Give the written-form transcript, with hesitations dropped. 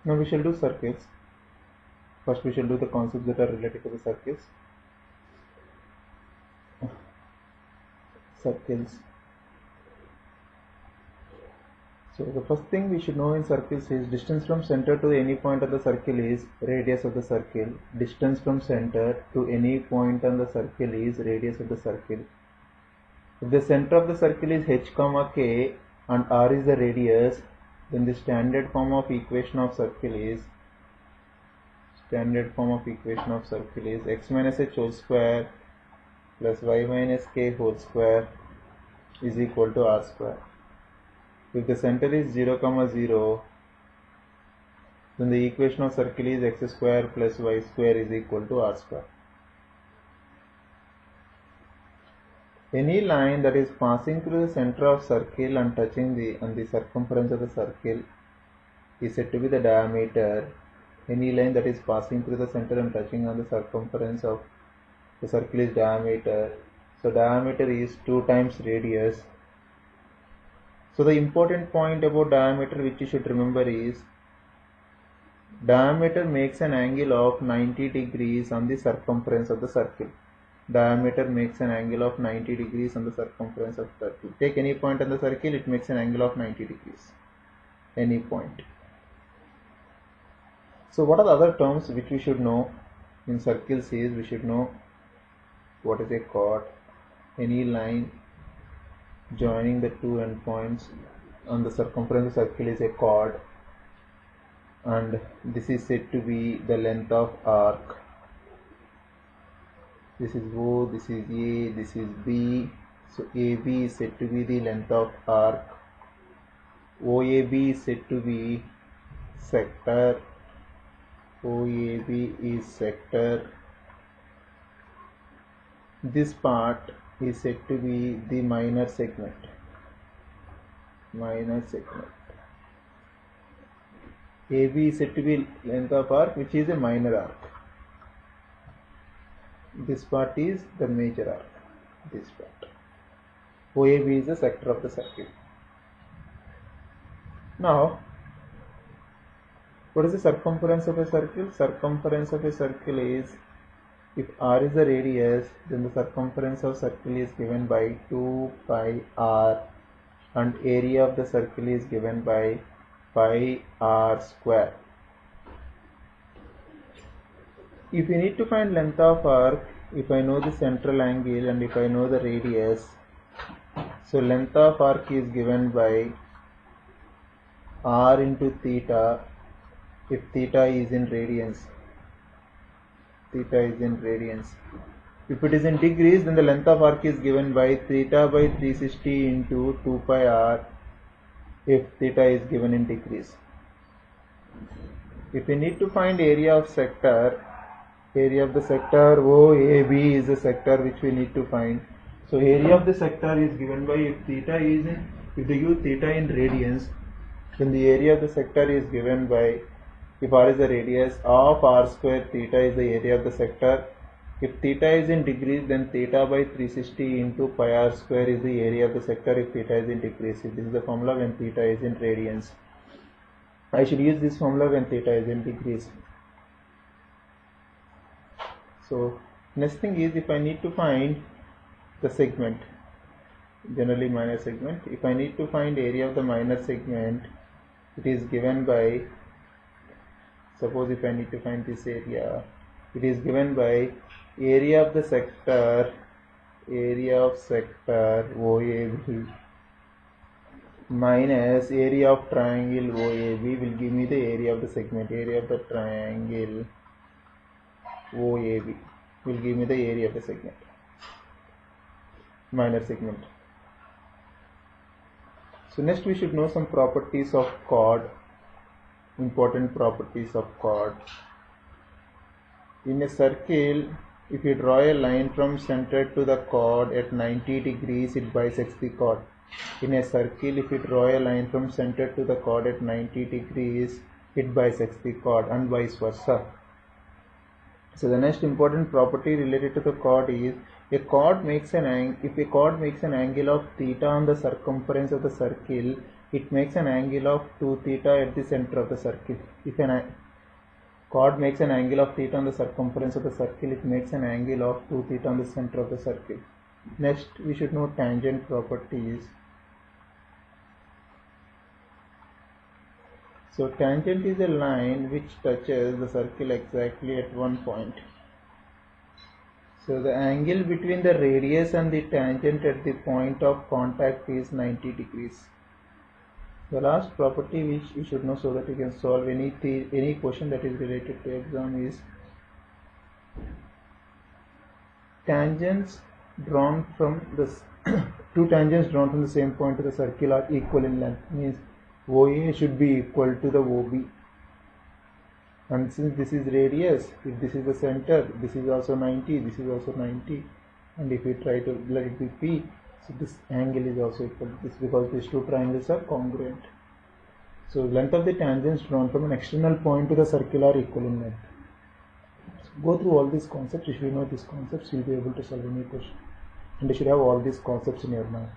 Now we shall do circles. First we shall do the concepts that are related to the circles. So the first thing we should know in circles is distance from center to any point of the circle is radius of the circle. Distance from center to any point on the circle is radius of the circle. If the center of the circle is h, k and r is the radius, then the standard form of equation of circle is x minus h whole square plus y minus k whole square is equal to r square. If the center is 0, 0, then the equation of circle is x square plus y square is equal to r square. Any line that is passing through the center of circle and touching the circumference of the circle is said to be the diameter. Any line that is passing through the center and touching on the circumference of the circle is diameter. So diameter is 2 times radius. So the important point about diameter which you should remember is diameter makes an angle of 90 degrees on the circumference of the circle. Diameter makes an angle of 90 degrees on the circumference of the circle. Take any point on the circle, it makes an angle of 90 degrees. Any point. So what are the other terms which we should know in circles is we should know what is a chord. Any line joining the two endpoints on the circumference of the circle is a chord, and this is said to be the length of arc. This is O, this is A, this is B. So AB is said to be the length of arc. OAB is said to be sector. OAB is sector. This part is said to be the minor segment. AB is said to be length of arc, which is a minor arc. This part is the major arc. This part. OAB is the sector of the circle. Now, what is the circumference of a circle? Circumference of a circle is, if r is the radius, then the circumference of circle is given by 2 pi r, and area of the circle is given by pi r square. If you need to find length of arc, if I know the central angle and if I know the radius, so length of arc is given by r into theta, if theta is in radians. If it is in degrees, then the length of arc is given by theta by 360 into 2 pi r, if theta is given in degrees. If you need to find area of the sector OAB is the sector which we need to find. So area of the sector is given by, if they use theta in radians, then the area of the sector is given by, if r is the radius, of r square theta is the area of the sector. If theta is in degrees, then theta by 360 into pi r square is the area of the sector if theta is in degrees. This is the formula when theta is in radians. I should use this formula when theta is in degrees. So next thing is, if I need to find the segment, generally minor segment, if I need to find area of the minor segment, it is given by, suppose if I need to find this area, it is given by area of the sector OAB minus area of triangle OAB will give me the area of the segment. Area of the triangle OAB will give me the area of the segment, minor segment. So next we should know some properties of chord, important properties of chord. In a circle, if you draw a line from center to the chord at 90 degrees, it bisects the chord. In a circle, if you draw a line from center to the chord at 90 degrees, it bisects the chord, and vice versa. So the next important property related to the chord is, if a chord makes an angle of theta on the circumference of the circle, it makes an angle of 2 theta at the center of the circle. If an chord makes an angle of theta on the circumference of the circle, it makes an angle of 2 theta on the center of the circle. Next, we should know tangent properties. So tangent is a line which touches the circle exactly at one point. So the angle between the radius and the tangent at the point of contact is 90 degrees. The last property which you should know so that you can solve any question that is related to exam is tangents drawn from the two tangents drawn from the same point to the circle are equal in length. Means OA should be equal to the OB. And since this is radius, if this is the center, this is also 90, this is also 90, and if we try to let it be P, so this angle is also equal to this because these two triangles are congruent. So length of the tangents drawn from an external point to the circle are equal in length. So go through all these concepts. If you know these concepts, you will be able to solve any question, and you should have all these concepts in your mind.